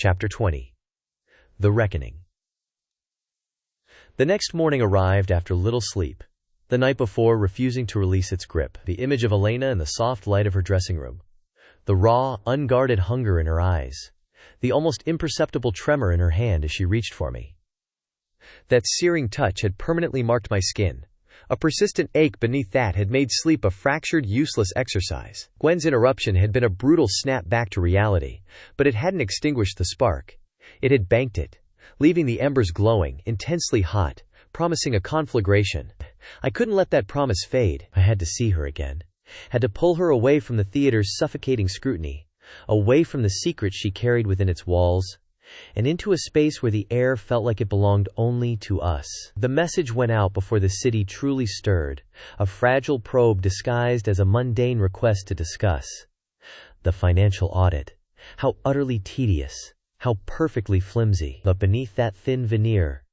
Chapter 20. The Reckoning. The next morning arrived after little sleep, the night before refusing to release its grip. The image of Elena in the soft light of her dressing room. The raw, unguarded hunger in her eyes. The almost imperceptible tremor in her hand as she reached for me. That searing touch had permanently marked my skin. A persistent ache beneath that had made sleep a fractured, useless exercise. Gwen's interruption had been a brutal snap back to reality, but it hadn't extinguished the spark. It had banked it, leaving the embers glowing, intensely hot, promising a conflagration. I couldn't let that promise fade. I had to see her again. Had to pull her away from the theater's suffocating scrutiny, away from the secret she carried within its walls, and into a space where the air felt like it belonged only to us. The message went out before the city truly stirred, a fragile probe disguised as a mundane request to discuss. The financial audit. How utterly tedious, how perfectly flimsy. But beneath that thin veneer,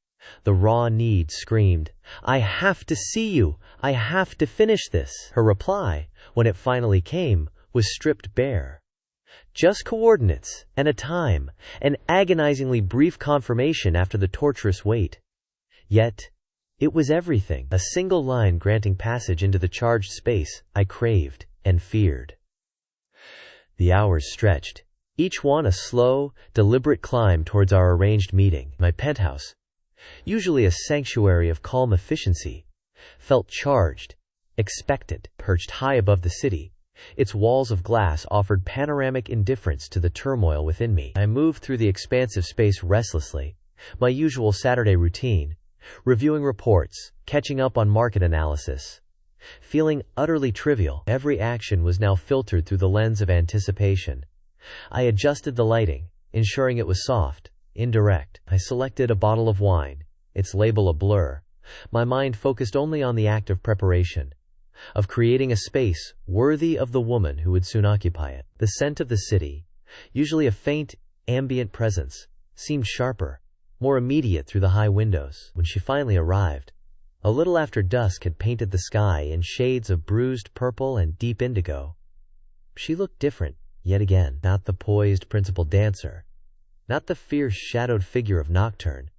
the raw need screamed, "I have to see you! I have to finish this!" Her reply, when it finally came, was stripped bare. Just coordinates, and a time, an agonizingly brief confirmation after the torturous wait. Yet, it was everything, a single line granting passage into the charged space I craved and feared. The hours stretched, each one a slow, deliberate climb towards our arranged meeting. My penthouse, usually a sanctuary of calm efficiency, felt charged, expectant. Perched high above the city, its walls of glass offered panoramic indifference to the turmoil within me. I moved through the expansive space restlessly, my usual Saturday routine, reviewing reports, catching up on market analysis. Feeling utterly trivial, every action was now filtered through the lens of anticipation. I adjusted the lighting, ensuring it was soft, indirect. I selected a bottle of wine, its label a blur, my mind focused only on the act of preparation, of creating a space worthy of the woman who would soon occupy it. The scent of the city, usually a faint, ambient presence, seemed sharper, more immediate through the high windows. When she finally arrived, a little after dusk had painted the sky in shades of bruised purple and deep indigo. She looked different, yet again. Not the poised principal dancer, not the fierce shadowed figure of Nocturne,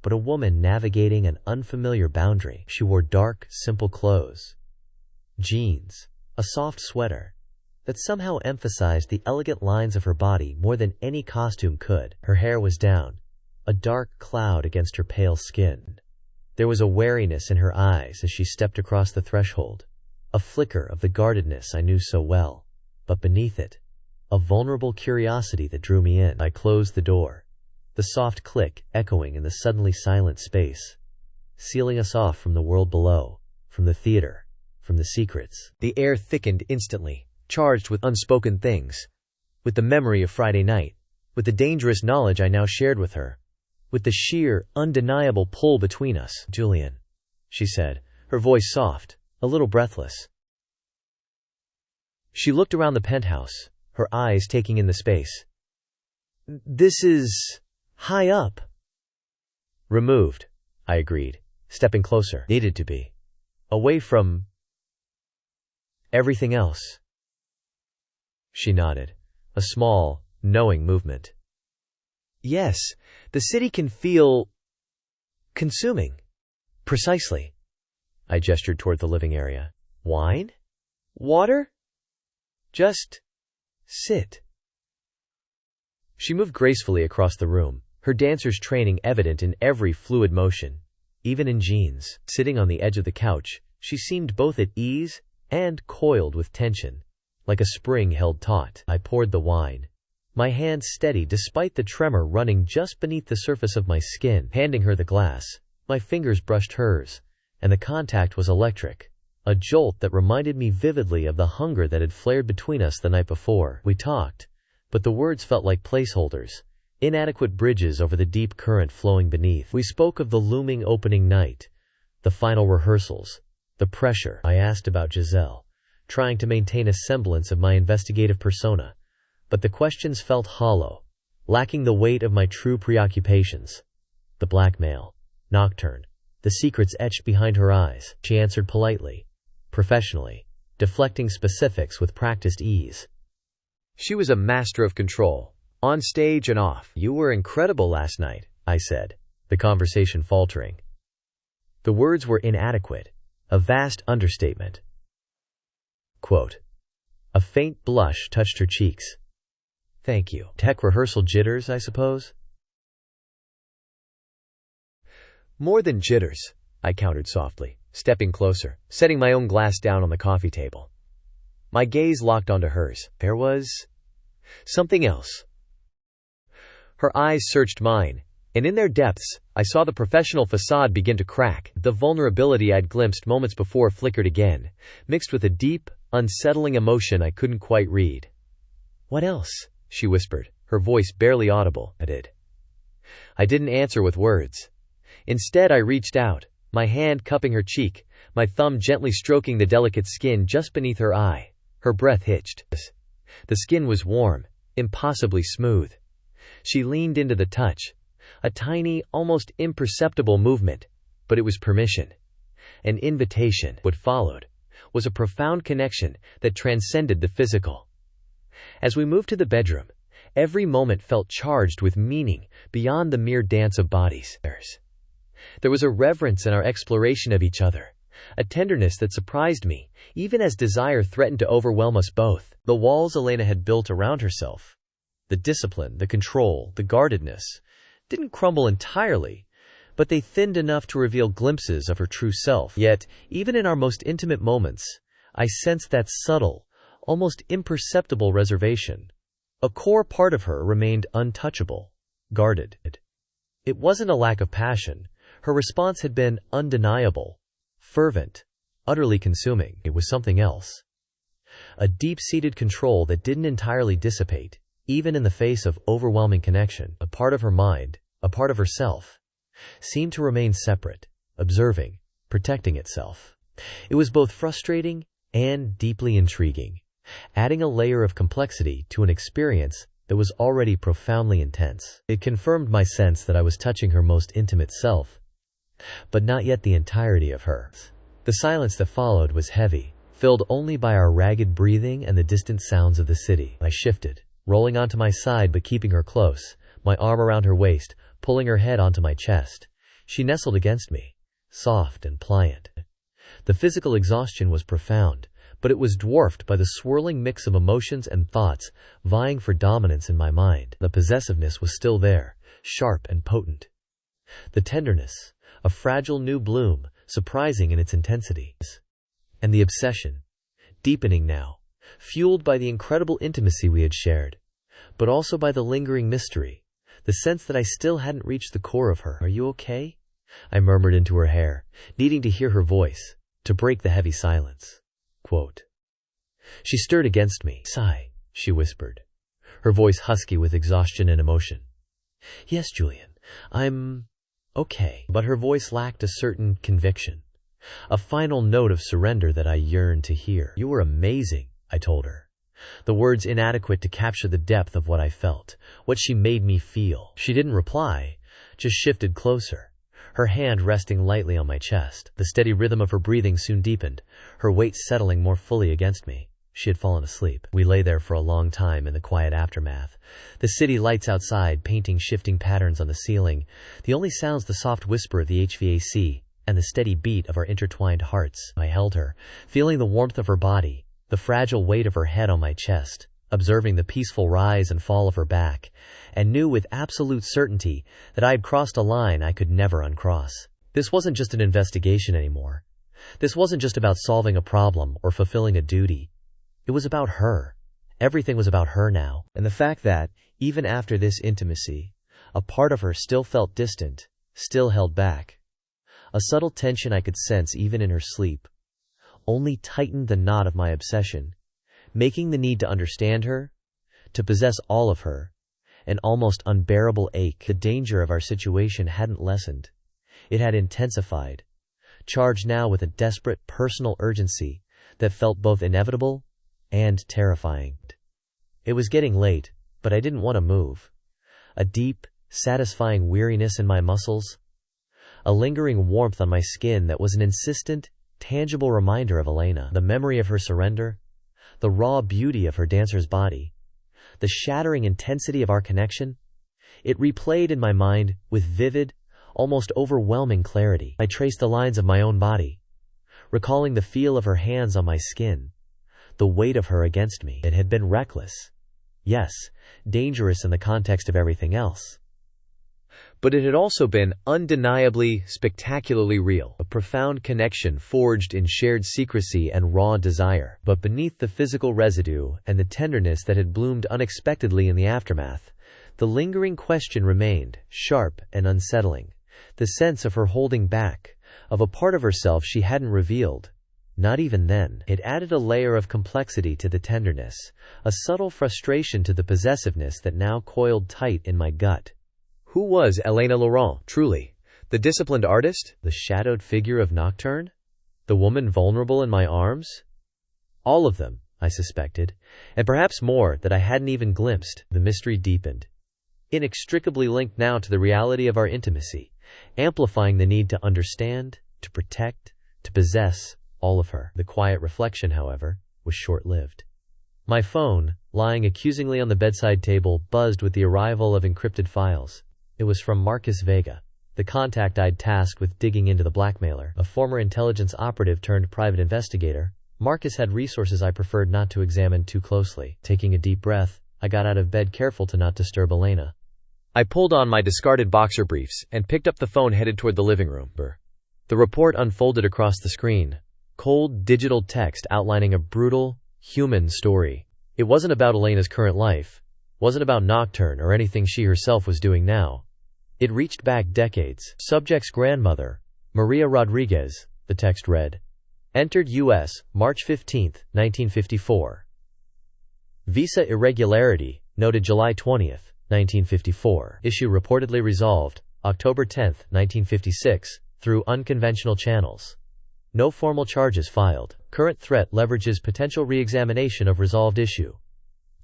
but a woman navigating an unfamiliar boundary. She wore dark, simple clothes. Jeans, a soft sweater, that somehow emphasized the elegant lines of her body more than any costume could. Her hair was down, a dark cloud against her pale skin. There was a wariness in her eyes as she stepped across the threshold, a flicker of the guardedness I knew so well, but beneath it, a vulnerable curiosity that drew me in. I closed the door, the soft click echoing in the suddenly silent space, sealing us off from the world below, from the theater, from the secrets. The air thickened instantly, charged with unspoken things, with the memory of Friday night, with the dangerous knowledge I now shared with her, with the sheer, undeniable pull between us. "Julian," she said, her voice soft, a little breathless. She looked around the penthouse, her eyes taking in the space. "This is high up." "Removed," I agreed, stepping closer. "Needed to be. Away from everything else." She nodded, a small, knowing movement. "Yes, the city can feel consuming." "Precisely." I gestured toward the living area. "Wine? Water? Just sit." She moved gracefully across the room, her dancer's training evident in every fluid motion, even in jeans. Sitting on the edge of the couch, she seemed both at ease and coiled with tension, like a spring held taut. I poured the wine, my hand steady despite the tremor running just beneath the surface of my skin. Handing her the glass, my fingers brushed hers, and the contact was electric, a jolt that reminded me vividly of the hunger that had flared between us the night before. We talked, but the words felt like placeholders, inadequate bridges over the deep current flowing beneath. We spoke of the looming opening night, the final rehearsals, the pressure. I asked about Giselle, trying to maintain a semblance of my investigative persona, but the questions felt hollow, lacking the weight of my true preoccupations. The blackmail, Nocturne, the secrets etched behind her eyes. She answered politely, professionally, deflecting specifics with practiced ease. She was a master of control, On stage and off. You were incredible last night, I said, the conversation faltering. The words were inadequate, a vast understatement. Quote. A faint blush touched her cheeks. Thank you. Tech rehearsal jitters, I suppose? More than jitters, I countered softly, stepping closer, setting my own glass down on the coffee table. My gaze locked onto hers. There was something else. Her eyes searched mine, and in their depths, I saw the professional facade begin to crack. The vulnerability I'd glimpsed moments before flickered again, mixed with a deep, unsettling emotion I couldn't quite read. What else? She whispered, her voice barely audible. I didn't answer with words. Instead, I reached out, my hand cupping her cheek, my thumb gently stroking the delicate skin just beneath her eye. Her breath hitched. The skin was warm, impossibly smooth. She leaned into the touch. A tiny, almost imperceptible movement, but it was permission. An invitation. What followed was a profound connection that transcended the physical. As we moved to the bedroom, every moment felt charged with meaning beyond the mere dance of bodies. There was a reverence in our exploration of each other, a tenderness that surprised me, even as desire threatened to overwhelm us both. The walls Elena had built around herself, the discipline, the control, the guardedness, didn't crumble entirely, but they thinned enough to reveal glimpses of her true self. Yet, even in our most intimate moments, I sensed that subtle, almost imperceptible reservation. A core part of her remained untouchable, guarded. It wasn't a lack of passion. Her response had been undeniable, fervent, utterly consuming. It was something else. A deep-seated control that didn't entirely dissipate, even in the face of overwhelming connection. A part of her mind, a part of herself, seemed to remain separate, observing, protecting itself. It was both frustrating and deeply intriguing, adding a layer of complexity to an experience that was already profoundly intense. It confirmed my sense that I was touching her most intimate self, but not yet the entirety of her. The silence that followed was heavy, filled only by our ragged breathing and the distant sounds of the city. I shifted, rolling onto my side but keeping her close, my arm around her waist, pulling her head onto my chest. She nestled against me, soft and pliant. The physical exhaustion was profound, but it was dwarfed by the swirling mix of emotions and thoughts vying for dominance in my mind. The possessiveness was still there, sharp and potent. The tenderness, a fragile new bloom, surprising in its intensity. And the obsession, deepening now, fueled by the incredible intimacy we had shared, but also by the lingering mystery, the sense that I still hadn't reached the core of her. Are you okay? I murmured into her hair, needing to hear her voice, to break the heavy silence. Quote. She stirred against me. Sigh, she whispered, her voice husky with exhaustion and emotion. Yes, Julian, I'm okay. But her voice lacked a certain conviction, a final note of surrender that I yearned to hear. You were amazing, I told her, the words inadequate to capture the depth of what I felt, what she made me feel. She didn't reply, just shifted closer, her hand resting lightly on my chest. The steady rhythm of her breathing soon deepened, her weight settling more fully against me. She had fallen asleep. We lay there for a long time in the quiet aftermath. The city lights outside painting shifting patterns on the ceiling, the only sounds the soft whisper of the HVAC and the steady beat of our intertwined hearts. I held her, feeling the warmth of her body, the fragile weight of her head on my chest, observing the peaceful rise and fall of her back, and knew with absolute certainty that I had crossed a line I could never uncross. This wasn't just an investigation anymore. This wasn't just about solving a problem or fulfilling a duty. It was about her. Everything was about her now. And the fact that, even after this intimacy, a part of her still felt distant, still held back. A subtle tension I could sense even in her sleep, only tightened the knot of my obsession, making the need to understand her, to possess all of her, an almost unbearable ache. The danger of our situation hadn't lessened. It had intensified, charged now with a desperate personal urgency that felt both inevitable and terrifying. It was getting late, but I didn't want to move. A deep, satisfying weariness in my muscles, a lingering warmth on my skin that was an insistent, tangible reminder of Elena, the memory of her surrender, the raw beauty of her dancer's body, the shattering intensity of our connection? It replayed in my mind with vivid, almost overwhelming clarity. I traced the lines of my own body, recalling the feel of her hands on my skin, the weight of her against me. It had been reckless. Yes, dangerous in the context of everything else. But it had also been undeniably, spectacularly real. A profound connection forged in shared secrecy and raw desire. But beneath the physical residue and the tenderness that had bloomed unexpectedly in the aftermath, the lingering question remained, sharp and unsettling. The sense of her holding back, of a part of herself she hadn't revealed. Not even then. It added a layer of complexity to the tenderness, a subtle frustration to the possessiveness that now coiled tight in my gut. Who was Elena Laurent, truly? The disciplined artist? The shadowed figure of Nocturne? The woman vulnerable in my arms? All of them, I suspected, and perhaps more that I hadn't even glimpsed. The mystery deepened, inextricably linked now to the reality of our intimacy, amplifying the need to understand, to protect, to possess all of her. The quiet reflection, however, was short-lived. My phone, lying accusingly on the bedside table, buzzed with the arrival of encrypted files. It was from Marcus Vega, the contact I'd tasked with digging into the blackmailer. A former intelligence operative turned private investigator, Marcus had resources I preferred not to examine too closely. Taking a deep breath, I got out of bed, careful to not disturb Elena. I pulled on my discarded boxer briefs and picked up the phone, headed toward the living room. The report unfolded across the screen. Cold, digital text outlining a brutal, human story. It wasn't about Elena's current life, wasn't about Nocturne or anything she herself was doing now. It reached back decades. Subject's grandmother, Maria Rodriguez, the text read, entered U.S. March 15, 1954. Visa irregularity, noted July 20, 1954. Issue reportedly resolved, October 10, 1956, through unconventional channels. No formal charges filed. Current threat leverages potential re-examination of resolved issue.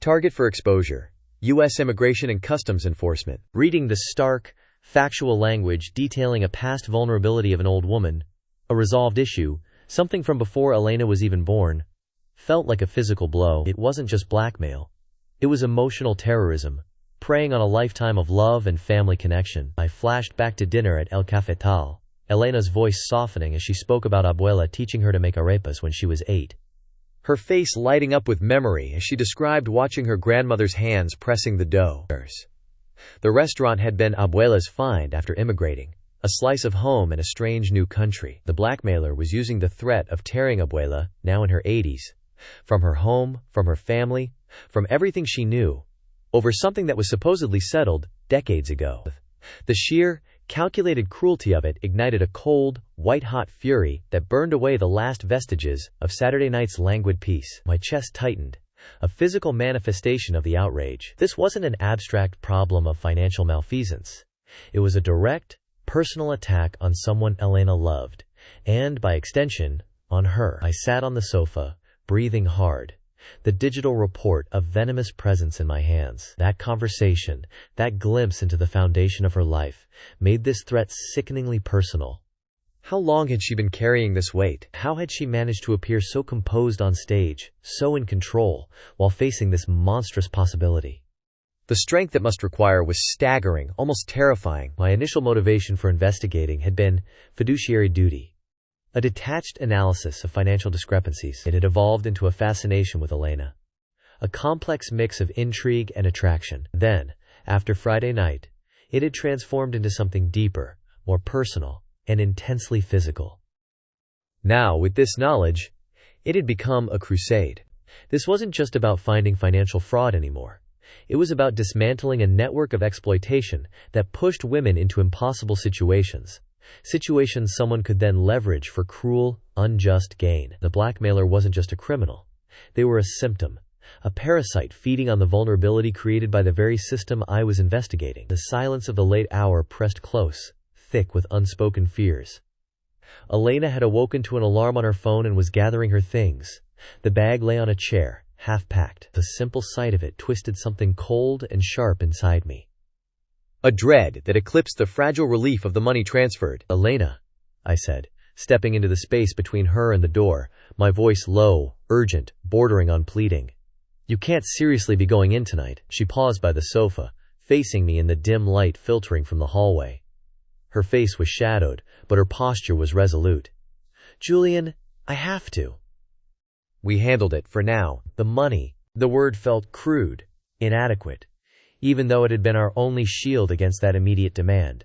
Target for exposure, U.S. Immigration and Customs Enforcement. Reading the stark, factual language detailing a past vulnerability of an old woman, a resolved issue, something from before Elena was even born, felt like a physical blow. It wasn't just blackmail. It was emotional terrorism, preying on a lifetime of love and family connection. I flashed back to dinner at El Cafetal, Elena's voice softening as she spoke about Abuela teaching her to make arepas when she was 8. Her face lighting up with memory as she described watching her grandmother's hands pressing the dough. The restaurant had been Abuela's find after immigrating, a slice of home in a strange new country. The blackmailer was using the threat of tearing Abuela, now in her 80s, from her home, from her family, from everything she knew, over something that was supposedly settled decades ago. The sheer, calculated cruelty of it ignited a cold, white-hot fury that burned away the last vestiges of Saturday night's languid peace. My chest tightened, a physical manifestation of the outrage. This wasn't an abstract problem of financial malfeasance. It was a direct, personal attack on someone Elena loved, and, by extension, on her. I sat on the sofa, breathing hard, the digital report a venomous presence in my hands. That conversation, that glimpse into the foundation of her life, made this threat sickeningly personal. How long had she been carrying this weight? How had she managed to appear so composed on stage, so in control, while facing this monstrous possibility? The strength it must require was staggering, almost terrifying. My initial motivation for investigating had been fiduciary duty, a detached analysis of financial discrepancies. It had evolved into a fascination with Elena, a complex mix of intrigue and attraction. Then, after Friday night, it had transformed into something deeper, more personal, and intensely physical. Now, with this knowledge, it had become a crusade. This wasn't just about finding financial fraud anymore. It was about dismantling a network of exploitation that pushed women into impossible situations someone could then leverage for cruel, unjust gain. The blackmailer wasn't just a criminal. They were a symptom, a parasite feeding on the vulnerability created by the very system I was investigating. The silence of the late hour pressed close, thick with unspoken fears. Elena had awoken to an alarm on her phone and was gathering her things. The bag lay on a chair, half-packed. The simple sight of it twisted something cold and sharp inside me. A dread that eclipsed the fragile relief of the money transferred. "Elena," I said, stepping into the space between her and the door, my voice low, urgent, bordering on pleading. You can't seriously be going in tonight. She paused by the sofa, facing me in the dim light filtering from the hallway. Her face was shadowed, but her posture was resolute. Julian, I have to. We handled it for now. The money. The word felt crude, inadequate, even though it had been our only shield against that immediate demand.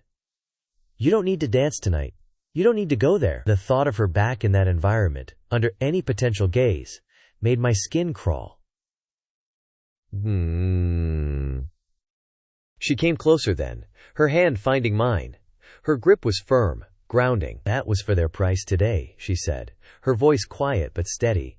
You don't need to dance tonight. You don't need to go there. The thought of her back in that environment, under any potential gaze, made my skin crawl. She came closer then, her hand finding mine. Her grip was firm, grounding. That was for their price today, she said, her voice quiet but steady.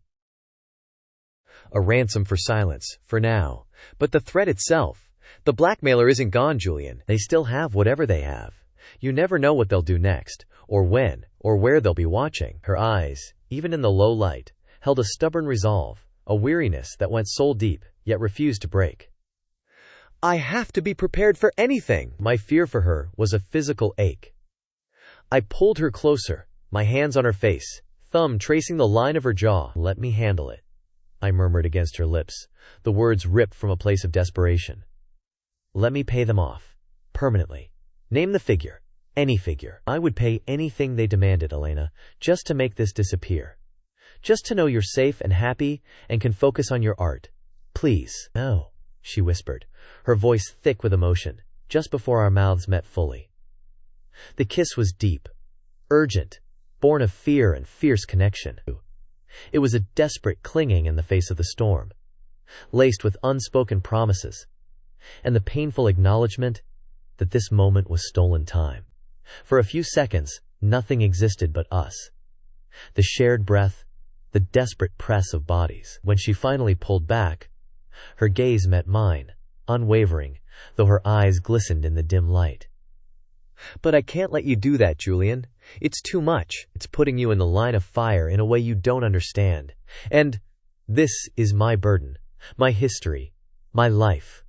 A ransom for silence, for now. But the threat itself. The blackmailer isn't gone, Julian. They still have whatever they have. You never know what they'll do next, or when, or where they'll be watching. Her eyes, even in the low light, held a stubborn resolve, a weariness that went soul deep, yet refused to break. I have to be prepared for anything. My fear for her was a physical ache. I pulled her closer, my hands on her face, thumb tracing the line of her jaw. Let me handle it, I murmured against her lips, the words ripped from a place of desperation. Let me pay them off. Permanently. Name the figure. Any figure. I would pay anything they demanded, Elena, just to make this disappear. Just to know you're safe and happy and can focus on your art. Please. No, she whispered, her voice thick with emotion, just before our mouths met fully. The kiss was deep, urgent, born of fear and fierce connection. It was a desperate clinging in the face of the storm, laced with unspoken promises, and the painful acknowledgement that this moment was stolen time. For a few seconds, nothing existed but us. The shared breath, the desperate press of bodies. When she finally pulled back, her gaze met mine, unwavering, though her eyes glistened in the dim light. But I can't let you do that, Julian. It's too much. It's putting you in the line of fire in a way you don't understand. And this is my burden, my history, my life.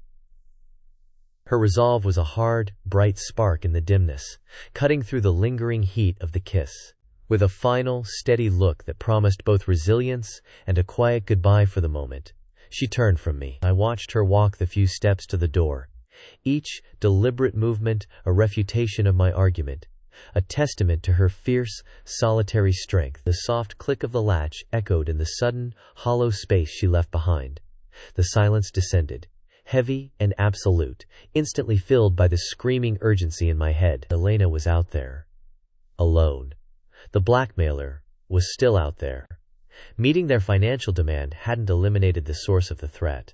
Her resolve was a hard, bright spark in the dimness, cutting through the lingering heat of the kiss. With a final, steady look that promised both resilience and a quiet goodbye for the moment, she turned from me. I watched her walk the few steps to the door, each deliberate movement a refutation of my argument, a testament to her fierce, solitary strength. The soft click of the latch echoed in the sudden, hollow space she left behind. The silence descended, heavy and absolute, instantly filled by the screaming urgency in my head. Elena was out there. Alone. The blackmailer was still out there. Meeting their financial demand hadn't eliminated the source of the threat.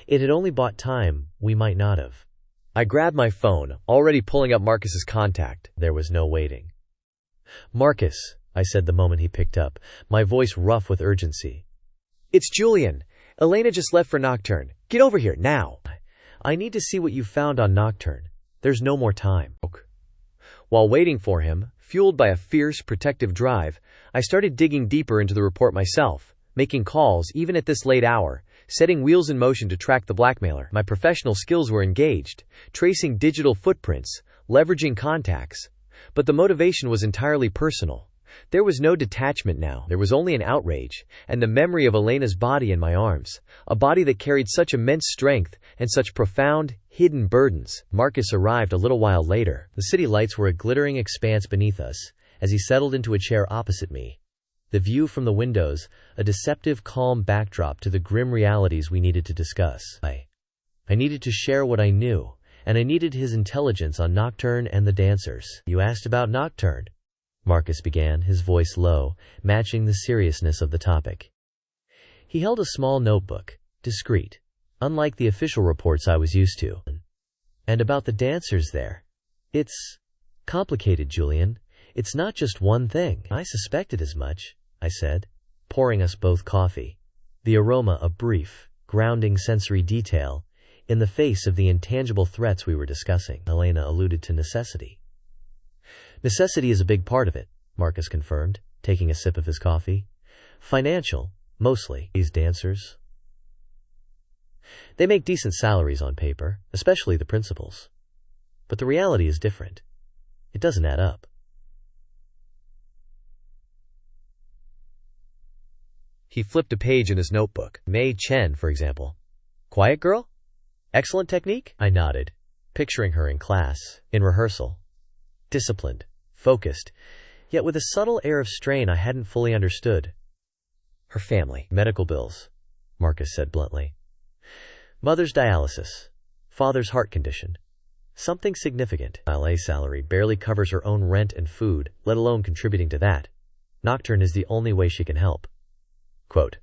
It had only bought time we might not have. I grabbed my phone, already pulling up Marcus's contact. There was no waiting. Marcus, I said the moment he picked up, my voice rough with urgency. It's Julian. Elena just left for Nocturne. Get over here, now. I need to see what you found on Nocturne. There's no more time. While waiting for him, fueled by a fierce, protective drive, I started digging deeper into the report myself, making calls even at this late hour, setting wheels in motion to track the blackmailer. My professional skills were engaged, tracing digital footprints, leveraging contacts. But the motivation was entirely personal. There was no detachment now. There was only an outrage, and the memory of Elena's body in my arms, a body that carried such immense strength and such profound, hidden burdens. Marcus arrived a little while later. The city lights were a glittering expanse beneath us, as he settled into a chair opposite me. The view from the windows, a deceptive, calm backdrop to the grim realities we needed to discuss. I needed to share what I knew, and I needed his intelligence on Nocturne and the dancers. You asked about Nocturne, Marcus began, his voice low, matching the seriousness of the topic. He held a small notebook, discreet, unlike the official reports I was used to. And about the dancers there. It's complicated, Julian. It's not just one thing. I suspected as much, I said, pouring us both coffee. The aroma of brief, grounding sensory detail in the face of the intangible threats we were discussing. Elena alluded to necessity. Necessity is a big part of it, Marcus confirmed, taking a sip of his coffee. Financial, mostly. These dancers. They make decent salaries on paper, especially the principals. But the reality is different. It doesn't add up. He flipped a page in his notebook. Mei Chen, for example. Quiet girl? Excellent technique? I nodded, picturing her in class, in rehearsal. Disciplined, focused, yet with a subtle air of strain I hadn't fully understood. Her family, medical bills, Marcus said bluntly. Mother's dialysis, father's heart condition. Something significant. Ballet salary barely covers her own rent and food, let alone contributing to that. Nocturne is the only way she can help. Quote,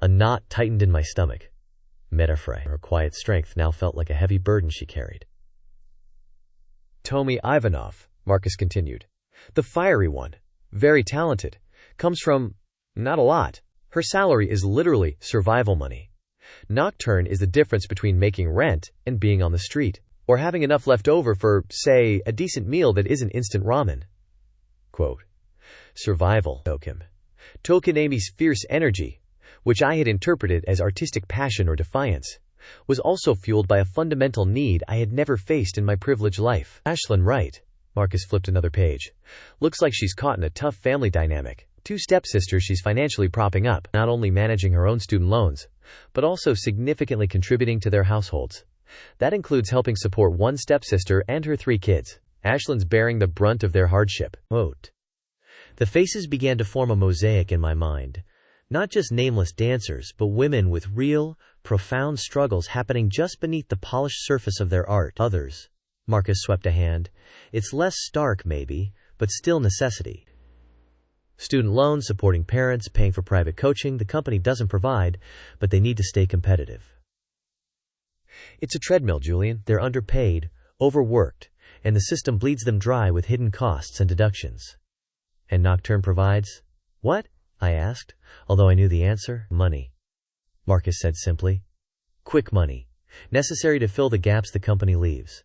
a knot tightened in my stomach. Metaphrase. Her quiet strength now felt like a heavy burden she carried. Tomi Ivanov, Marcus continued. The fiery one, very talented, comes from not a lot. Her salary is literally survival money. Nocturne is the difference between making rent and being on the street, or having enough left over for, say, a decent meal that isn't instant ramen. Quote, survival, Tokanemi's fierce energy, which I had interpreted as artistic passion or defiance, was also fueled by a fundamental need I had never faced in my privileged life. Ashlyn Wright, Marcus flipped another page. Looks like she's caught in a tough family dynamic. 2 stepsisters she's financially propping up, not only managing her own student loans, but also significantly contributing to their households. That includes helping support 1 stepsister and her 3 kids. Ashlyn's bearing the brunt of their hardship. The faces began to form a mosaic in my mind. Not just nameless dancers, but women with real, profound struggles happening just beneath the polished surface of their art. Others. Marcus swept a hand. It's less stark, maybe, but still necessity. Student loans, supporting parents, paying for private coaching the company doesn't provide, but they need to stay competitive. It's a treadmill, Julian. They're underpaid, overworked, and the system bleeds them dry with hidden costs and deductions. And Nocturne provides? What? I asked, although I knew the answer. Money. Marcus said simply. Quick money, necessary to fill the gaps the company leaves.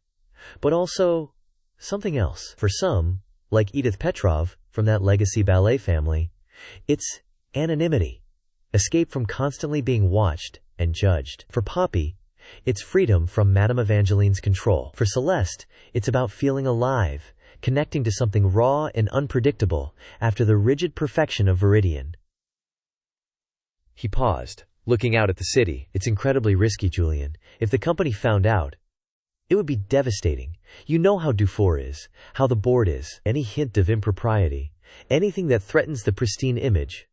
But also something else. For some, like Edith Petrov from that legacy ballet family, it's anonymity, escape from constantly being watched and judged. For Poppy, it's freedom from Madame Evangeline's control. For Celeste, it's about feeling alive, connecting to something raw and unpredictable after the rigid perfection of Veridian. He paused, looking out at the city. It's incredibly risky, Julian. If the company found out, it would be devastating. You know how Dufour is, how the board is. Any hint of impropriety, anything that threatens the pristine image,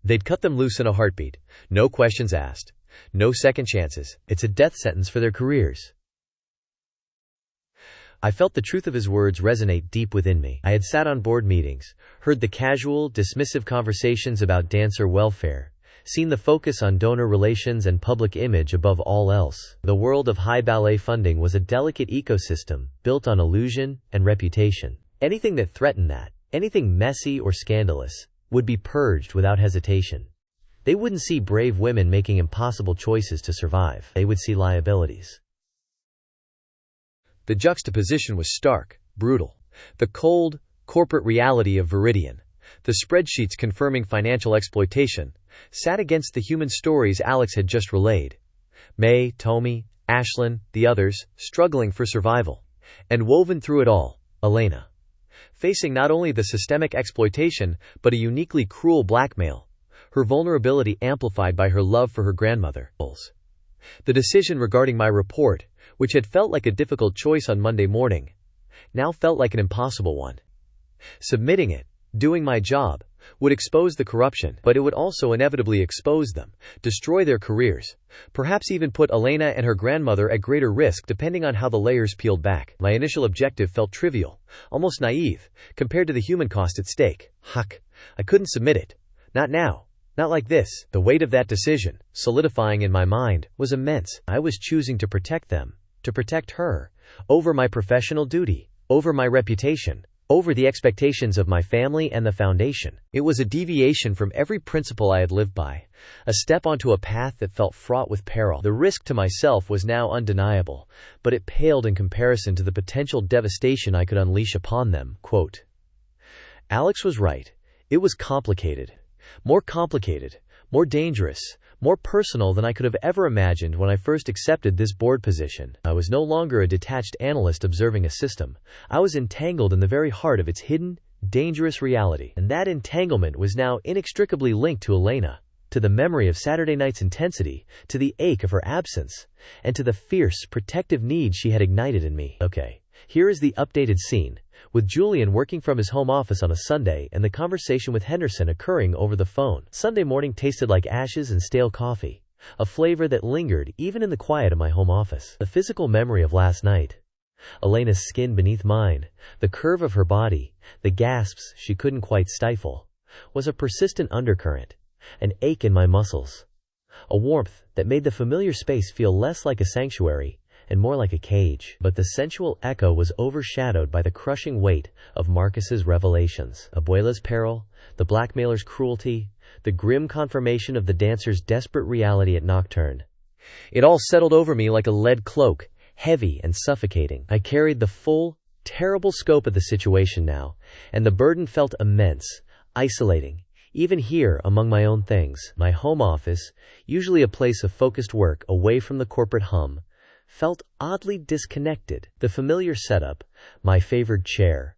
they'd cut them loose in a heartbeat. No questions asked. No second chances. It's a death sentence for their careers. I felt the truth of his words resonate deep within me. I had sat on board meetings, heard the casual, dismissive conversations about dancer welfare, seen the focus on donor relations and public image above all else. The world of high ballet funding was a delicate ecosystem, built on illusion and reputation. Anything that threatened that, anything messy or scandalous, would be purged without hesitation. They wouldn't see brave women making impossible choices to survive. They would see liabilities. The juxtaposition was stark, brutal. The cold, corporate reality of Veridian, the spreadsheets confirming financial exploitation, sat against the human stories Alex had just relayed. May, Tomi, Ashlyn, the others, struggling for survival. And woven through it all, Elena, facing not only the systemic exploitation, but a uniquely cruel blackmail, her vulnerability amplified by her love for her grandmother. The decision regarding my report, which had felt like a difficult choice on Monday morning, now felt like an impossible one. Submitting it, doing my job, would expose the corruption, but it would also inevitably expose them, destroy their careers, perhaps even put Elena and her grandmother at greater risk depending on how the layers peeled back. My initial objective felt trivial, almost naive, compared to the human cost at stake. Huck, I couldn't submit it. Not now. Not like this. The weight of that decision, solidifying in my mind, was immense. I was choosing to protect them, to protect her, over my professional duty, over my reputation, over the expectations of my family and the foundation. It was a deviation from every principle I had lived by, a step onto a path that felt fraught with peril. The risk to myself was now undeniable, but it paled in comparison to the potential devastation I could unleash upon them. Quote, Alex was right. It was complicated, more dangerous, more personal than I could have ever imagined when I first accepted this board position. I was no longer a detached analyst observing a system. I was entangled in the very heart of its hidden, dangerous reality. And that entanglement was now inextricably linked to Elena, to the memory of Saturday night's intensity, to the ache of her absence, and to the fierce, protective need she had ignited in me. Okay, here is the updated scene, with Julian working from his home office on a Sunday and the conversation with Henderson occurring over the phone. Sunday morning tasted like ashes and stale coffee, a flavor that lingered even in the quiet of my home office. The physical memory of last night. Elena's skin beneath mine, the curve of her body, the gasps she couldn't quite stifle, was a persistent undercurrent, an ache in my muscles, a warmth that made the familiar space feel less like a sanctuary and more like a cage. But the sensual echo was overshadowed by the crushing weight of Marcus's revelations. Abuela's peril, the blackmailer's cruelty, the grim confirmation of the dancer's desperate reality at Nocturne. It all settled over me like a lead cloak, heavy and suffocating. I carried the full, terrible scope of the situation now, and the burden felt immense, isolating, even here among my own things. My home office, usually a place of focused work away from the corporate hum, felt oddly disconnected. The familiar setup, my favored chair,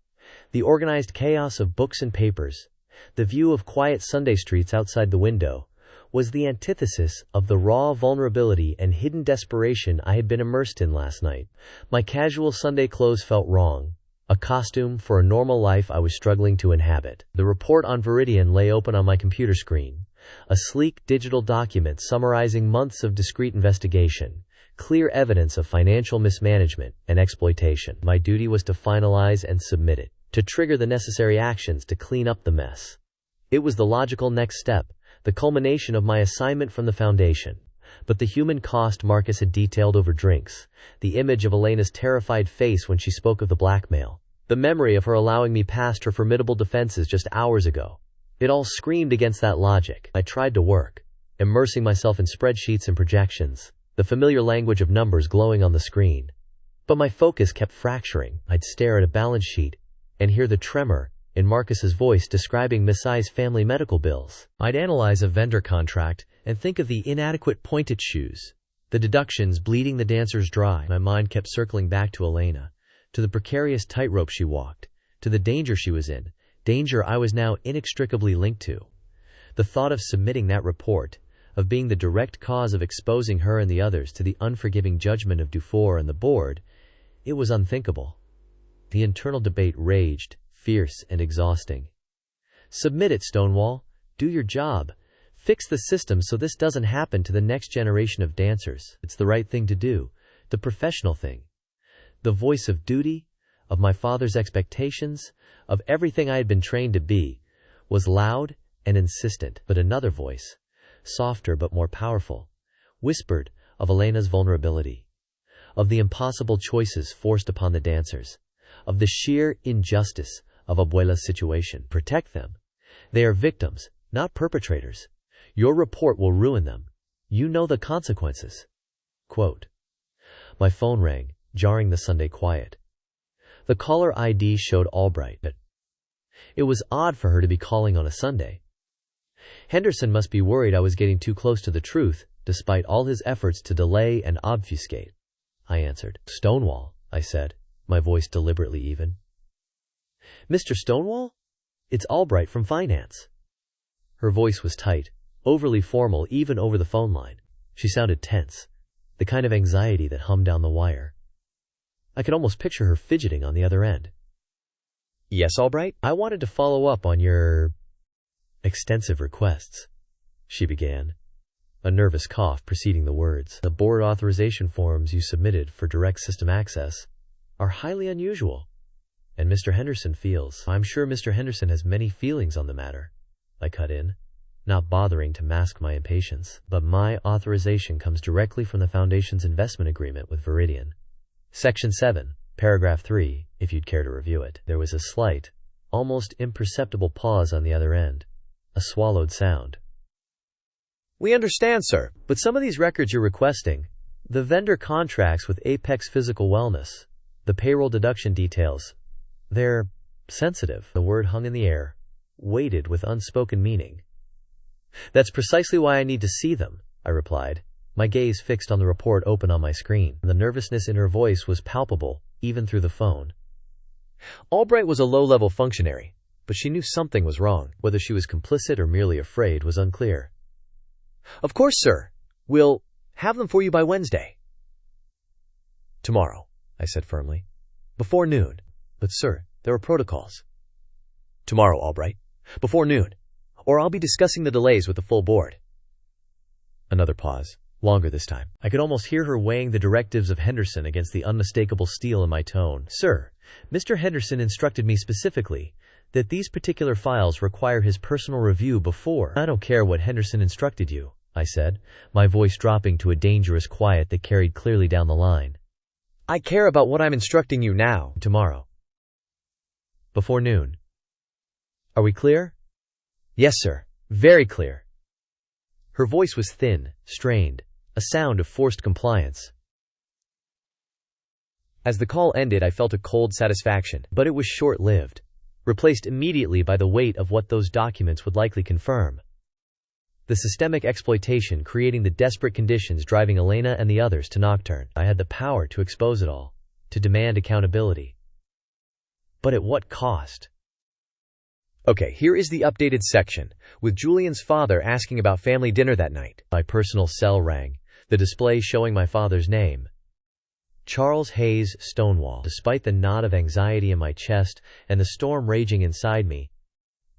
the organized chaos of books and papers, the view of quiet Sunday streets outside the window, was the antithesis of the raw vulnerability and hidden desperation I had been immersed in last night. My casual Sunday clothes felt wrong, a costume for a normal life I was struggling to inhabit. The report on Veridian lay open on my computer screen, a sleek digital document summarizing months of discreet investigation, clear evidence of financial mismanagement and exploitation. My duty was to finalize and submit it, to trigger the necessary actions to clean up the mess. It was the logical next step, the culmination of my assignment from the Foundation. But the human cost Marcus had detailed over drinks, the image of Elena's terrified face when she spoke of the blackmail, the memory of her allowing me past her formidable defenses just hours ago, it all screamed against that logic. I tried to work, immersing myself in spreadsheets and projections, the familiar language of numbers glowing on the screen. But my focus kept fracturing. I'd stare at a balance sheet and hear the tremor in Marcus's voice describing Miss I's family medical bills. I'd analyze a vendor contract and think of the inadequate pointed shoes, the deductions bleeding the dancers dry. My mind kept circling back to Elena, to the precarious tightrope she walked, to the danger she was in, danger I was now inextricably linked to. The thought of submitting that report, of being the direct cause of exposing her and the others to the unforgiving judgment of Dufour and the board, it was unthinkable. The internal debate raged, fierce and exhausting. Submit it, Stonewall. Do your job. Fix the system so this doesn't happen to the next generation of dancers. It's the right thing to do, the professional thing. The voice of duty, of my father's expectations, of everything I had been trained to be, was loud and insistent. But another voice, softer but more powerful, whispered of Elena's vulnerability, of the impossible choices forced upon the dancers, of the sheer injustice of Abuela's situation. Protect them. They are victims, not perpetrators. Your report will ruin them. You know the consequences. Quote. My phone rang, jarring the Sunday quiet. The caller ID showed Albright, but it was odd for her to be calling on a Sunday. Henderson must be worried I was getting too close to the truth, despite all his efforts to delay and obfuscate. I answered. Stonewall, I said, my voice deliberately even. Mr. Stonewall? It's Albright from finance. Her voice was tight, overly formal even over the phone line. She sounded tense, the kind of anxiety that hummed down the wire. I could almost picture her fidgeting on the other end. Yes, Albright? I wanted to follow up on your extensive requests, she began, a nervous cough preceding the words. The board authorization forms you submitted for direct system access are highly unusual, and Mr. Henderson feels. I'm sure Mr. Henderson has many feelings on the matter, I cut in, not bothering to mask my impatience. But my authorization comes directly from the Foundation's investment agreement with Veridian. Section 7, Paragraph 3, if you'd care to review it. There was a slight, almost imperceptible pause on the other end, a swallowed sound. We understand, sir, but some of these records you're requesting, the vendor contracts with Apex Physical Wellness, the payroll deduction details, they're sensitive. The word hung in the air, weighted with unspoken meaning. That's precisely why I need to see them, I replied, my gaze fixed on the report open on my screen. The nervousness in her voice was palpable, even through the phone. Albright was a low-level functionary, but she knew something was wrong. Whether she was complicit or merely afraid was unclear. Of course, sir. We'll have them for you by Wednesday. Tomorrow, I said firmly. Before noon. But sir, there are protocols. Tomorrow, Albright. Before noon. Or I'll be discussing the delays with the full board. Another pause. Longer this time. I could almost hear her weighing the directives of Henderson against the unmistakable steel in my tone. Sir, Mr. Henderson instructed me specifically that these particular files require his personal review before. I don't care what Henderson instructed you, I said, my voice dropping to a dangerous quiet that carried clearly down the line. I care about what I'm instructing you now. Tomorrow. Before noon. Are we clear? Yes, sir. Very clear. Her voice was thin, strained, a sound of forced compliance. As the call ended, I felt a cold satisfaction, but it was short-lived, replaced immediately by the weight of what those documents would likely confirm. The systemic exploitation creating the desperate conditions driving Elena and the others to Nocturne. I had the power to expose it all, to demand accountability. But at what cost? Okay, here is the updated section, with Julian's father asking about family dinner that night. My personal cell rang, the display showing my father's name. Charles Hayes Stonewall. Despite the knot of anxiety in my chest and the storm raging inside me,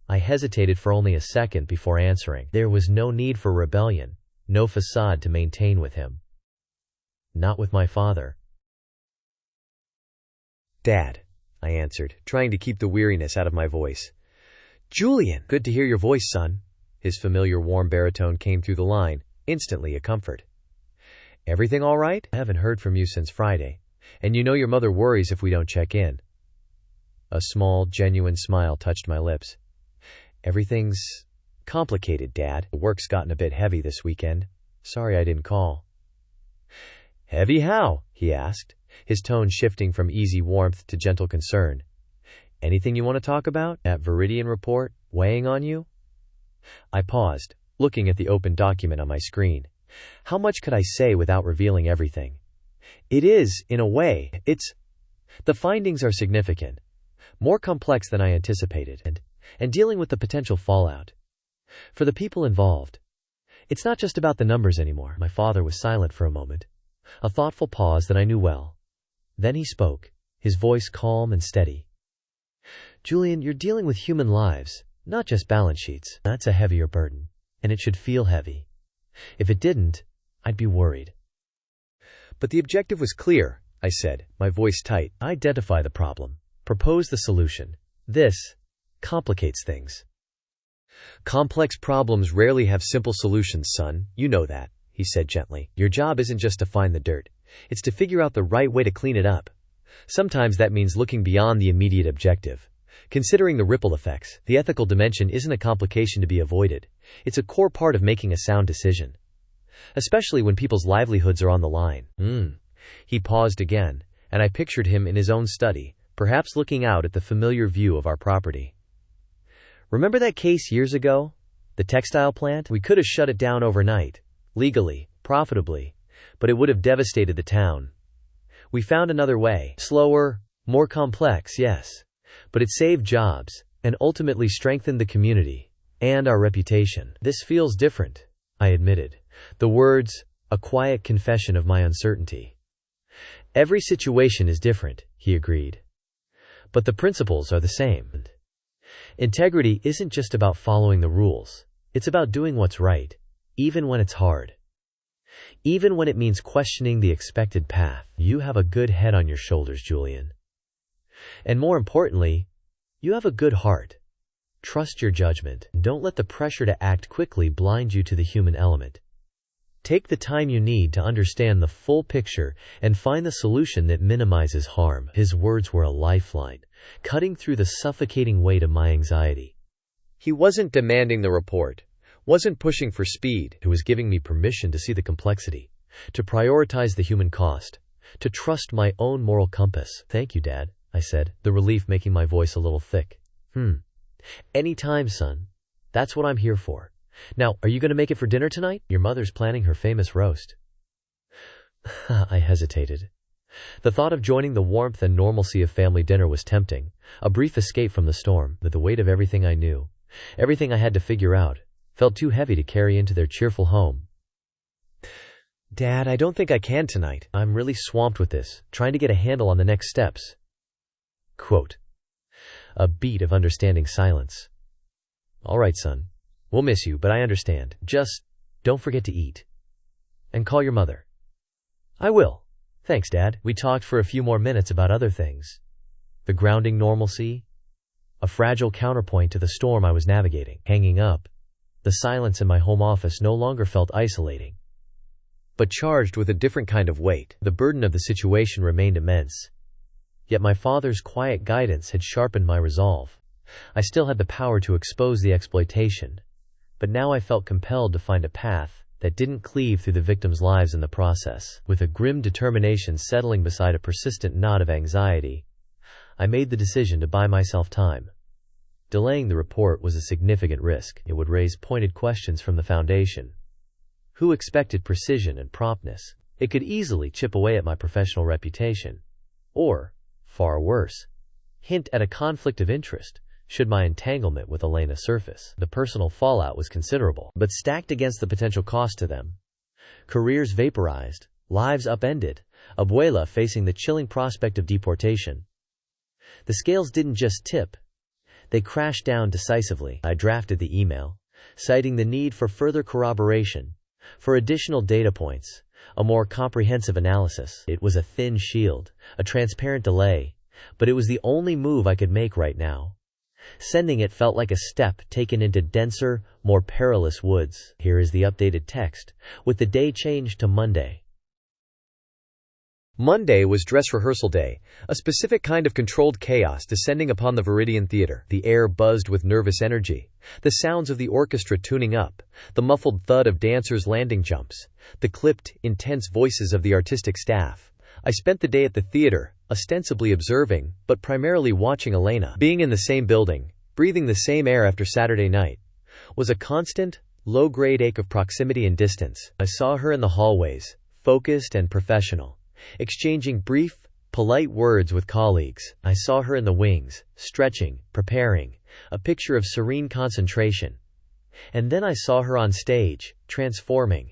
I hesitated for only a second before answering. There was no need for rebellion, no facade to maintain with him. Not with my father. Dad, I answered, trying to keep the weariness out of my voice. Julian! Good to hear your voice, son. His familiar warm baritone came through the line, instantly a comfort. Everything all right? I haven't heard from you since Friday, and you know your mother worries if we don't check in. A small, genuine smile touched my lips. Everything's complicated, Dad. The work's gotten a bit heavy this weekend. Sorry I didn't call. Heavy how? He asked, his tone shifting from easy warmth to gentle concern. Anything you want to talk about? That Veridian report weighing on you? I paused, looking at the open document on my screen. How much could I say without revealing everything? It is, in a way, the findings are significant, more complex than I anticipated, and dealing with the potential fallout. For the people involved. It's not just about the numbers anymore. My father was silent for a moment, a thoughtful pause that I knew well. Then he spoke, his voice calm and steady. Julian, you're dealing with human lives, not just balance sheets. That's a heavier burden, and it should feel heavy. If it didn't, I'd be worried. But the objective was clear, I said, my voice tight. Identify the problem. Propose the solution. This complicates things. Complex problems rarely have simple solutions, son. You know that, he said gently. Your job isn't just to find the dirt. It's to figure out the right way to clean it up. Sometimes that means looking beyond the immediate objective. Considering the ripple effects, the ethical dimension isn't a complication to be avoided. It's a core part of making a sound decision. Especially when people's livelihoods are on the line. He paused again, and I pictured him in his own study, perhaps looking out at the familiar view of our property. Remember that case years ago? The textile plant? We could have shut it down overnight. Legally, profitably. But it would have devastated the town. We found another way. Slower, more complex, yes. But it saved jobs, and ultimately strengthened the community, and our reputation. This feels different, I admitted. The words, a quiet confession of my uncertainty. Every situation is different, he agreed. But the principles are the same. Integrity isn't just about following the rules. It's about doing what's right, even when it's hard. Even when it means questioning the expected path. You have a good head on your shoulders, Julian. And more importantly, you have a good heart. Trust your judgment. Don't let the pressure to act quickly blind you to the human element. Take the time you need to understand the full picture and find the solution that minimizes harm. His words were a lifeline, cutting through the suffocating weight of my anxiety. He wasn't demanding the report, wasn't pushing for speed. He was giving me permission to see the complexity, to prioritize the human cost, to trust my own moral compass. Thank you, Dad, I said, the relief making my voice a little thick. Anytime, son. That's what I'm here for. Now, are you going to make it for dinner tonight? Your mother's planning her famous roast. I hesitated. The thought of joining the warmth and normalcy of family dinner was tempting, a brief escape from the storm, but the weight of everything I knew, everything I had to figure out, felt too heavy to carry into their cheerful home. "Dad, I don't think I can tonight. I'm really swamped with this, trying to get a handle on the next steps." Quote. A beat of understanding silence. "All right, son. We'll miss you, but I understand. Just don't forget to eat. And call your mother." "I will. Thanks, Dad." We talked for a few more minutes about other things. The grounding normalcy, a fragile counterpoint to the storm I was navigating. Hanging up, the silence in my home office no longer felt isolating, but charged with a different kind of weight. The burden of the situation remained immense. Yet my father's quiet guidance had sharpened my resolve. I still had the power to expose the exploitation, but now I felt compelled to find a path that didn't cleave through the victims' lives in the process. With a grim determination settling beside a persistent knot of anxiety, I made the decision to buy myself time. Delaying the report was a significant risk. It would raise pointed questions from the Foundation. Who expected precision and promptness? It could easily chip away at my professional reputation. Or, far worse, hint at a conflict of interest should my entanglement with Elena surface. The personal fallout was considerable, but stacked against the potential cost to them. Careers vaporized, lives upended, Abuela facing the chilling prospect of deportation. The scales didn't just tip, they crashed down decisively. I drafted the email, citing the need for further corroboration, for additional data points, a more comprehensive analysis. It was a thin shield, a transparent delay, but it was the only move I could make right now. Sending it felt like a step taken into denser, more perilous woods. Here is the updated text, with the day changed to Monday. Monday was dress rehearsal day, a specific kind of controlled chaos descending upon the Veridian theater. The air buzzed with nervous energy, the sounds of the orchestra tuning up, the muffled thud of dancers' landing jumps, the clipped, intense voices of the artistic staff. I spent the day at the theater, ostensibly observing, but primarily watching Elena. Being in the same building, breathing the same air after Saturday night, was a constant, low-grade ache of proximity and distance. I saw her in the hallways, focused and professional, exchanging brief, polite words with colleagues. I saw her in the wings, stretching, preparing, a picture of serene concentration. And then I saw her on stage, transforming.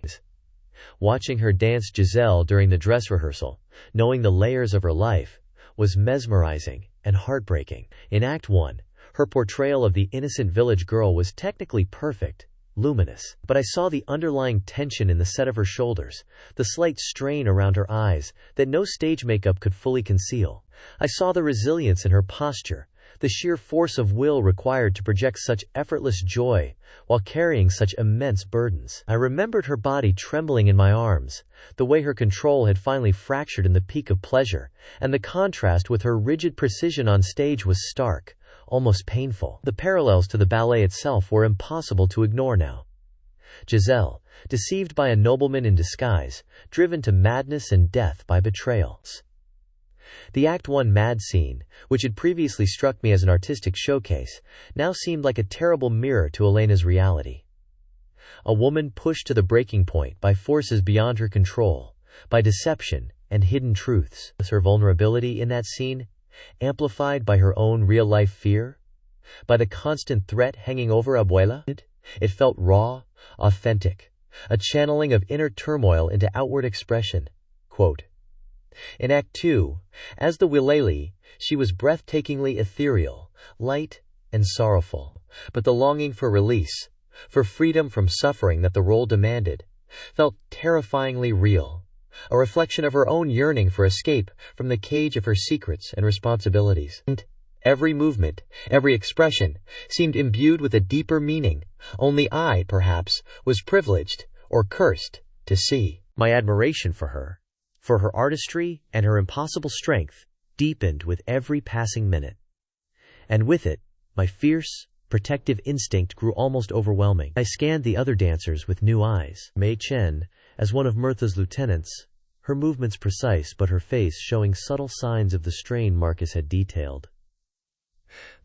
Watching her dance Giselle during the dress rehearsal, knowing the layers of her life, was mesmerizing and heartbreaking. In Act 1, her portrayal of the innocent village girl was technically perfect, luminous, but I saw the underlying tension in the set of her shoulders, the slight strain around her eyes that no stage makeup could fully conceal. I saw the resilience in her posture, the sheer force of will required to project such effortless joy while carrying such immense burdens. I remembered her body trembling in my arms, the way her control had finally fractured in the peak of pleasure, and the contrast with her rigid precision on stage was stark, almost painful. The parallels to the ballet itself were impossible to ignore now. Giselle, deceived by a nobleman in disguise, driven to madness and death by betrayals. The Act 1 mad scene, which had previously struck me as an artistic showcase, now seemed like a terrible mirror to Elena's reality. A woman pushed to the breaking point by forces beyond her control, by deception and hidden truths. Her vulnerability in that scene, amplified by her own real-life fear, by the constant threat hanging over Abuela, it felt raw, authentic, a channeling of inner turmoil into outward expression. Quote, in Act 2, as the Wilele, she was breathtakingly ethereal, light, and sorrowful, but the longing for release, for freedom from suffering that the role demanded, felt terrifyingly real, a reflection of her own yearning for escape from the cage of her secrets and responsibilities. And every movement, every expression, seemed imbued with a deeper meaning, only I, perhaps, was privileged, or cursed, to see. My admiration for her artistry and her impossible strength, deepened with every passing minute. And with it, my fierce, protective instinct grew almost overwhelming. I scanned the other dancers with new eyes. Mei Chen, as one of Mirtha's lieutenants, her movements precise but her face showing subtle signs of the strain Marcus had detailed.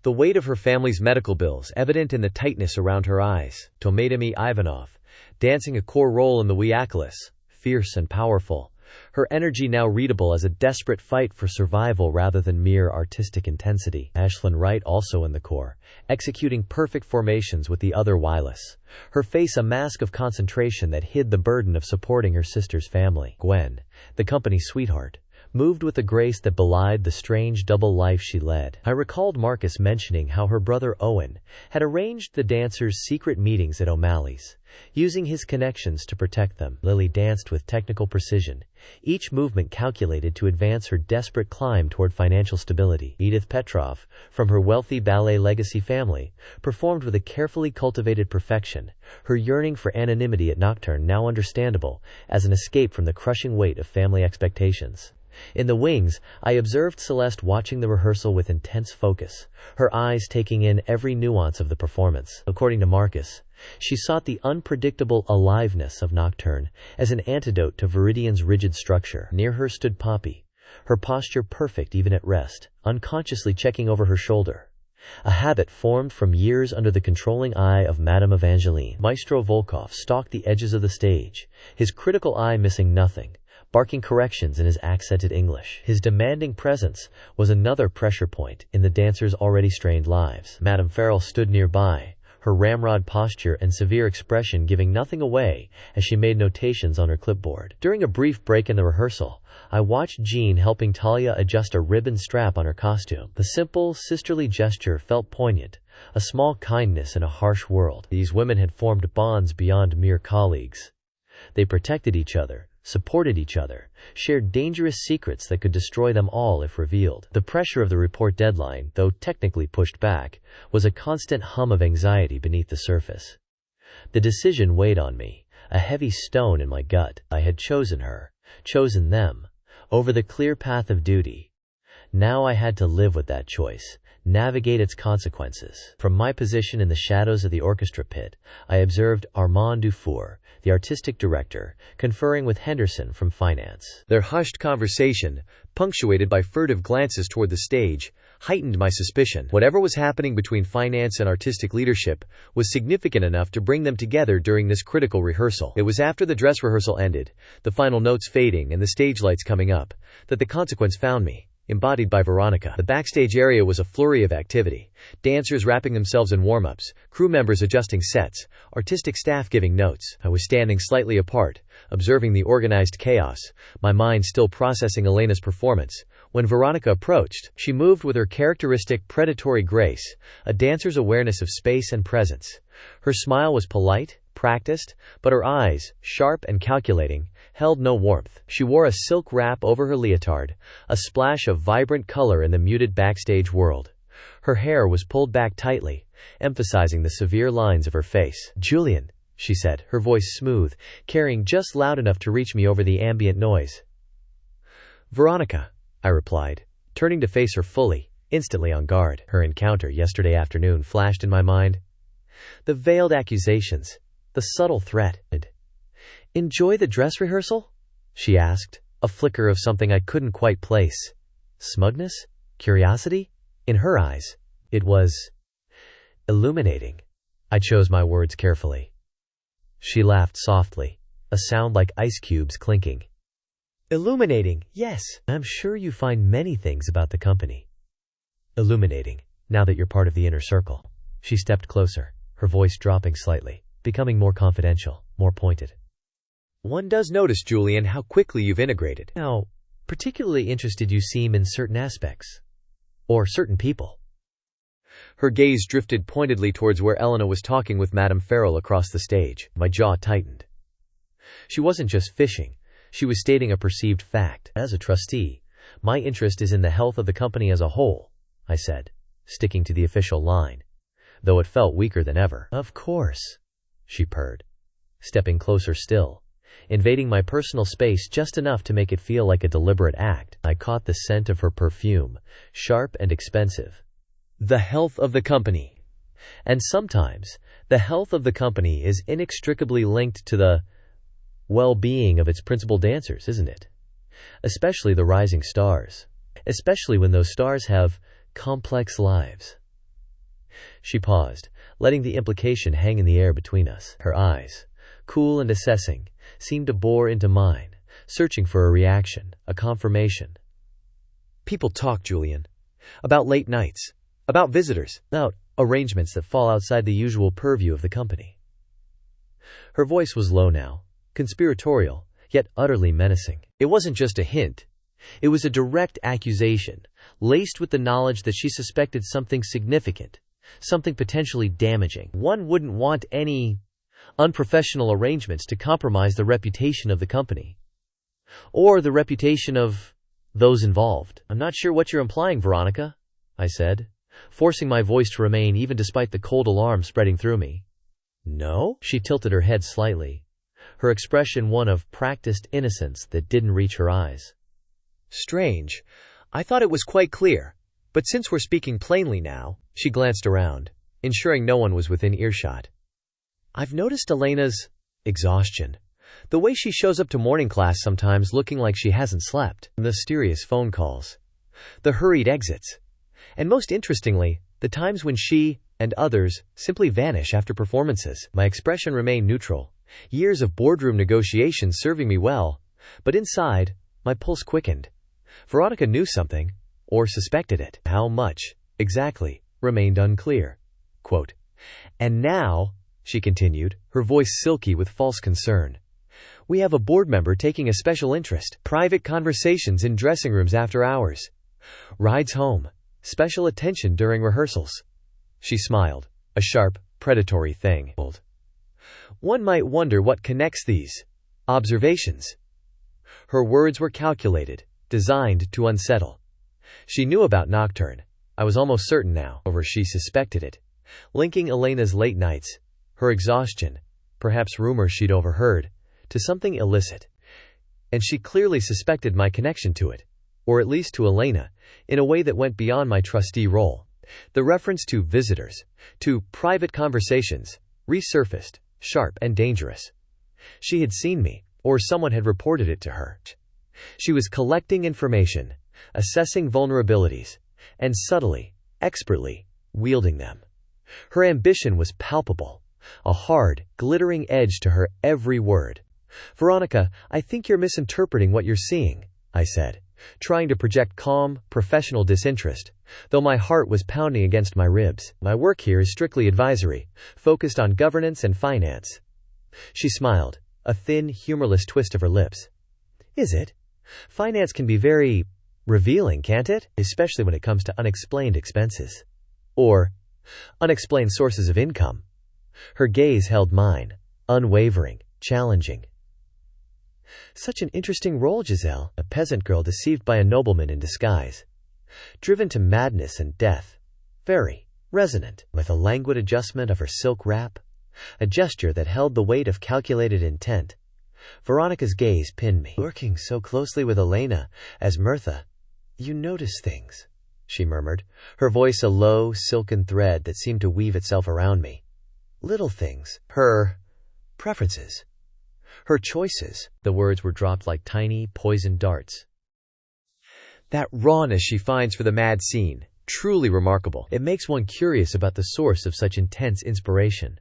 The weight of her family's medical bills evident in the tightness around her eyes. Tomadami Ivanov, dancing a core role in the Wiakulis, fierce and powerful, her energy now readable as a desperate fight for survival rather than mere artistic intensity. Ashlyn Wright also in the core, executing perfect formations with the other Wyless, her face a mask of concentration that hid the burden of supporting her sister's family. Gwen, the company's sweetheart, moved with a grace that belied the strange double life she led. I recalled Marcus mentioning how her brother Owen had arranged the dancers' secret meetings at O'Malley's, using his connections to protect them. Lily danced with technical precision, each movement calculated to advance her desperate climb toward financial stability. Edith Petrov, from her wealthy ballet legacy family, performed with a carefully cultivated perfection, her yearning for anonymity at Nocturne now understandable as an escape from the crushing weight of family expectations. In the wings, I observed Celeste watching the rehearsal with intense focus, her eyes taking in every nuance of the performance. According to Marcus, she sought the unpredictable aliveness of Nocturne as an antidote to Veridian's rigid structure. Near her stood Poppy, her posture perfect even at rest, unconsciously checking over her shoulder, a habit formed from years under the controlling eye of Madame Evangeline. Maestro Volkov stalked the edges of the stage, his critical eye missing nothing, barking corrections in his accented English. His demanding presence was another pressure point in the dancers' already strained lives. Madame Farrell stood nearby, her ramrod posture and severe expression giving nothing away as she made notations on her clipboard. During a brief break in the rehearsal, I watched Jean helping Talia adjust a ribbon strap on her costume. The simple, sisterly gesture felt poignant, a small kindness in a harsh world. These women had formed bonds beyond mere colleagues. They protected each other, supported each other, shared dangerous secrets that could destroy them all if revealed. The pressure of the report deadline, though technically pushed back, was a constant hum of anxiety beneath the surface. The decision weighed on me, a heavy stone in my gut. I had chosen her, chosen them, over the clear path of duty. Now I had to live with that choice, navigate its consequences. From my position in the shadows of the orchestra pit, I observed Armand Dufour, the artistic director, conferring with Henderson from finance. Their hushed conversation, punctuated by furtive glances toward the stage, heightened my suspicion. Whatever was happening between finance and artistic leadership was significant enough to bring them together during this critical rehearsal. It was after the dress rehearsal ended, the final notes fading and the stage lights coming up, that the consequence found me, embodied by Veronica. The backstage area was a flurry of activity, dancers wrapping themselves in warm-ups, crew members adjusting sets, artistic staff giving notes. I was standing slightly apart, observing the organized chaos, my mind still processing Elena's performance, when Veronica approached. She moved with her characteristic predatory grace, a dancer's awareness of space and presence. Her smile was polite, practiced, but her eyes, sharp and calculating, held no warmth. She wore a silk wrap over her leotard, a splash of vibrant color in the muted backstage world. Her hair was pulled back tightly, emphasizing the severe lines of her face. "Julian," she said, her voice smooth, carrying just loud enough to reach me over the ambient noise. "Veronica," I replied, turning to face her fully, instantly on guard. Her encounter yesterday afternoon flashed in my mind. The veiled accusations, the subtle threat. "Enjoy the dress rehearsal?" she asked, a flicker of something I couldn't quite place. Smugness? Curiosity? In her eyes, it was illuminating. I chose my words carefully. She laughed softly, a sound like ice cubes clinking. "Illuminating, yes. I'm sure you find many things about the company illuminating, now that you're part of the inner circle." She stepped closer, her voice dropping slightly, becoming more confidential, more pointed. "One does notice, Julian, how quickly you've integrated. How particularly interested you seem in certain aspects. Or certain people." Her gaze drifted pointedly towards where Elena was talking with Madame Farrell across the stage. My jaw tightened. She wasn't just fishing, she was stating a perceived fact. "As a trustee, my interest is in the health of the company as a whole," I said, sticking to the official line, though it felt weaker than ever. "Of course," she purred, stepping closer still, invading my personal space just enough to make it feel like a deliberate act. I caught the scent of her perfume, sharp and expensive. The health of the company. And sometimes, the health of the company is inextricably linked to the well-being of its principal dancers, isn't it? Especially the rising stars. Especially when those stars have complex lives. She paused, letting the implication hang in the air between us. Her eyes, cool and assessing, seemed to bore into mine, searching for a reaction, a confirmation. People talk, Julian. About late nights. About visitors. About arrangements that fall outside the usual purview of the company. Her voice was low now, conspiratorial, yet utterly menacing. It wasn't just a hint. It was a direct accusation, laced with the knowledge that she suspected something significant, something potentially damaging. One wouldn't want any unprofessional arrangements to compromise the reputation of the company. Or the reputation of those involved. I'm not sure what you're implying, Veronica, I said, forcing my voice to remain even despite the cold alarm spreading through me. No? She tilted her head slightly, her expression one of practiced innocence that didn't reach her eyes. Strange. I thought it was quite clear. But since we're speaking plainly now, she glanced around, ensuring no one was within earshot. I've noticed Elena's exhaustion. The way she shows up to morning class sometimes looking like she hasn't slept. The mysterious phone calls. The hurried exits. And most interestingly, the times when she and others simply vanish after performances. My expression remained neutral. Years of boardroom negotiations serving me well. But inside, my pulse quickened. Veronica knew something, or suspected it. How much, exactly, remained unclear. Quote, and now, she continued, her voice silky with false concern, we have a board member taking a special interest. Private conversations in dressing rooms after hours. Rides home. Special attention during rehearsals. She smiled, a sharp, predatory thing. One might wonder what connects these observations. Her words were calculated, designed to unsettle. She knew about Nocturne. I was almost certain now, or she suspected it. Linking Elena's late nights, her exhaustion, perhaps rumors she'd overheard, to something illicit. And she clearly suspected my connection to it, or at least to Elena, in a way that went beyond my trustee role. The reference to visitors, to private conversations, resurfaced, sharp and dangerous. She had seen me, or someone had reported it to her. She was collecting information, assessing vulnerabilities, and subtly, expertly, wielding them. Her ambition was palpable, a hard, glittering edge to her every word. Veronica, I think you're misinterpreting what you're seeing, I said, trying to project calm, professional disinterest, though my heart was pounding against my ribs. My work here is strictly advisory, focused on governance and finance. She smiled, a thin, humorless twist of her lips. Is it? Finance can be very revealing, can't it? Especially when it comes to unexplained expenses. Or unexplained sources of income. Her gaze held mine, unwavering, challenging. Such an interesting role, Giselle, a peasant girl deceived by a nobleman in disguise. Driven to madness and death. Very resonant, with a languid adjustment of her silk wrap. A gesture that held the weight of calculated intent. Veronica's gaze pinned me. Working so closely with Elena, as Mirtha, you notice things, she murmured, her voice a low, silken thread that seemed to weave itself around me. Little things. Her preferences. Her choices. The words were dropped like tiny, poisoned darts. That rawness she finds for the mad scene, truly remarkable. It makes one curious about the source of such intense inspiration.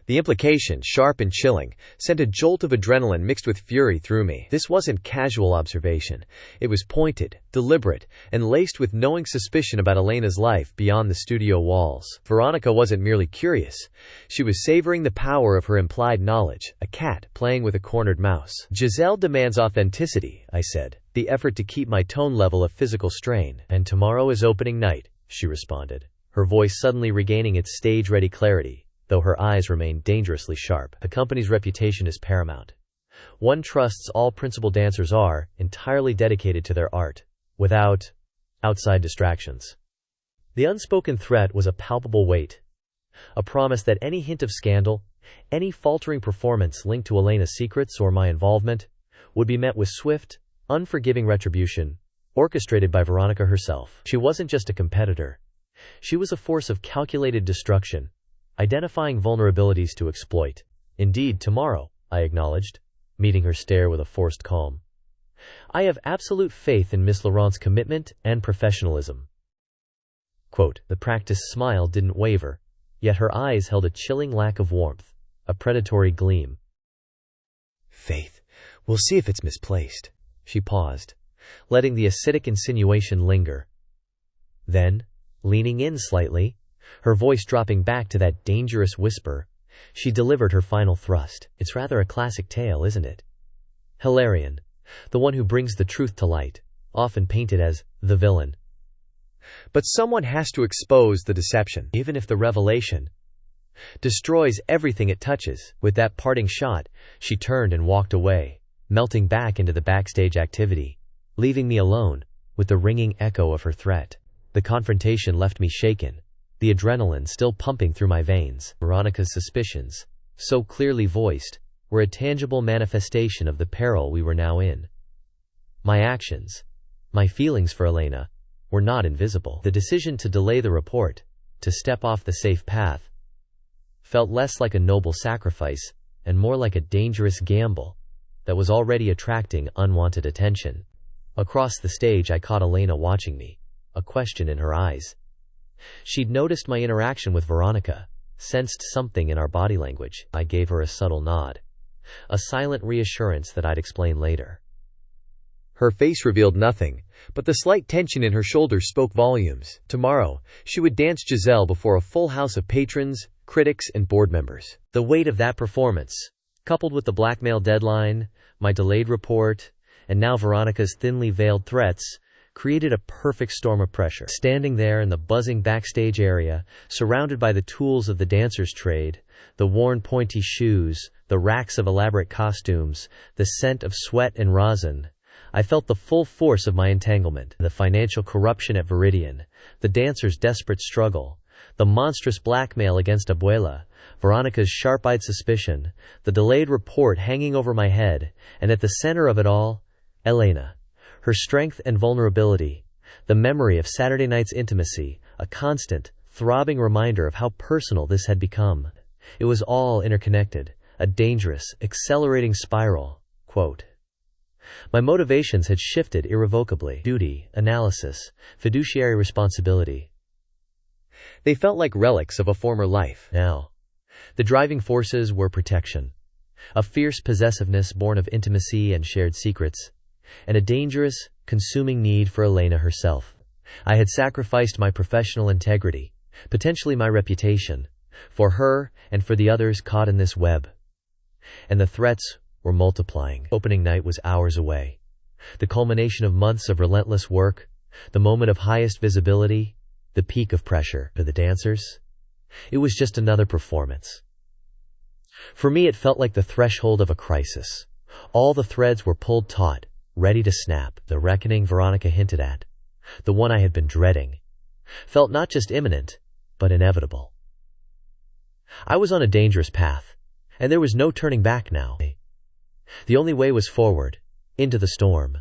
The implication, sharp and chilling, sent a jolt of adrenaline mixed with fury through me. This wasn't casual observation. It was pointed, deliberate, and laced with knowing suspicion about Elena's life beyond the studio walls. Veronica wasn't merely curious. She was savoring the power of her implied knowledge, a cat playing with a cornered mouse. Giselle demands authenticity, I said, the effort to keep my tone level of physical strain. And tomorrow is opening night, she responded, her voice suddenly regaining its stage-ready clarity, though her eyes remained dangerously sharp. The company's reputation is paramount. One trusts all principal dancers are entirely dedicated to their art, without outside distractions. The unspoken threat was a palpable weight, a promise that any hint of scandal, any faltering performance linked to Elena's secrets or my involvement, would be met with swift, unforgiving retribution, orchestrated by Veronica herself. She wasn't just a competitor. She was a force of calculated destruction, identifying vulnerabilities to exploit. Indeed, tomorrow, I acknowledged, meeting her stare with a forced calm. I have absolute faith in Miss Laurent's commitment and professionalism. Quote, the practiced smile didn't waver, yet her eyes held a chilling lack of warmth, a predatory gleam. Faith. We'll see if it's misplaced. She paused, letting the acidic insinuation linger. Then, leaning in slightly, her voice dropping back to that dangerous whisper, she delivered her final thrust. It's rather a classic tale, isn't it? Hilarion, the one who brings the truth to light, often painted as the villain. But someone has to expose the deception, even if the revelation destroys everything it touches. With that parting shot, she turned and walked away, melting back into the backstage activity, leaving me alone with the ringing echo of her threat. The confrontation left me shaken, the adrenaline still pumping through my veins. Veronica's suspicions, so clearly voiced, were a tangible manifestation of the peril we were now in. My actions, my feelings for Elena, were not invisible. The decision to delay the report, to step off the safe path, felt less like a noble sacrifice and more like a dangerous gamble that was already attracting unwanted attention. Across the stage I caught Elena watching me, a question in her eyes. She'd noticed my interaction with Veronica, sensed something in our body language. I gave her a subtle nod, a silent reassurance that I'd explain later. Her face revealed nothing, but the slight tension in her shoulders spoke volumes. Tomorrow, she would dance Giselle before a full house of patrons, critics, and board members. The weight of that performance, coupled with the Blackmail deadline, my delayed report, and now Veronica's thinly veiled threats, created a perfect storm of pressure. Standing there in the buzzing backstage area, surrounded by the tools of the dancer's trade, the worn pointy shoes, the racks of elaborate costumes, the scent of sweat and rosin, I felt the full force of my entanglement. The financial corruption at Veridian, the dancer's desperate struggle, the monstrous blackmail against Abuela, Veronica's sharp-eyed suspicion, the delayed report hanging over my head, and at the center of it all, Elena. Her strength and vulnerability, the memory of Saturday night's intimacy, a constant, throbbing reminder of how personal this had become. It was all interconnected, a dangerous, accelerating spiral. Quote, my motivations had shifted irrevocably. Duty, analysis, fiduciary responsibility. They felt like relics of a former life. Now, the driving forces were protection, a fierce possessiveness born of intimacy and shared secrets, and a dangerous, consuming need for Elena herself. I had sacrificed my professional integrity, potentially my reputation, for her and for the others caught in this web. And the threats were multiplying. Opening night was hours away. The culmination of months of relentless work, the moment of highest visibility, the peak of pressure. For the dancers, it was just another performance. For me, it felt like the threshold of a crisis. All the threads were pulled taut, ready to snap. The reckoning Veronica hinted at, the one I had been dreading, felt not just imminent, but inevitable. I was on a dangerous path, and there was no turning back now. The only way was forward, into the storm.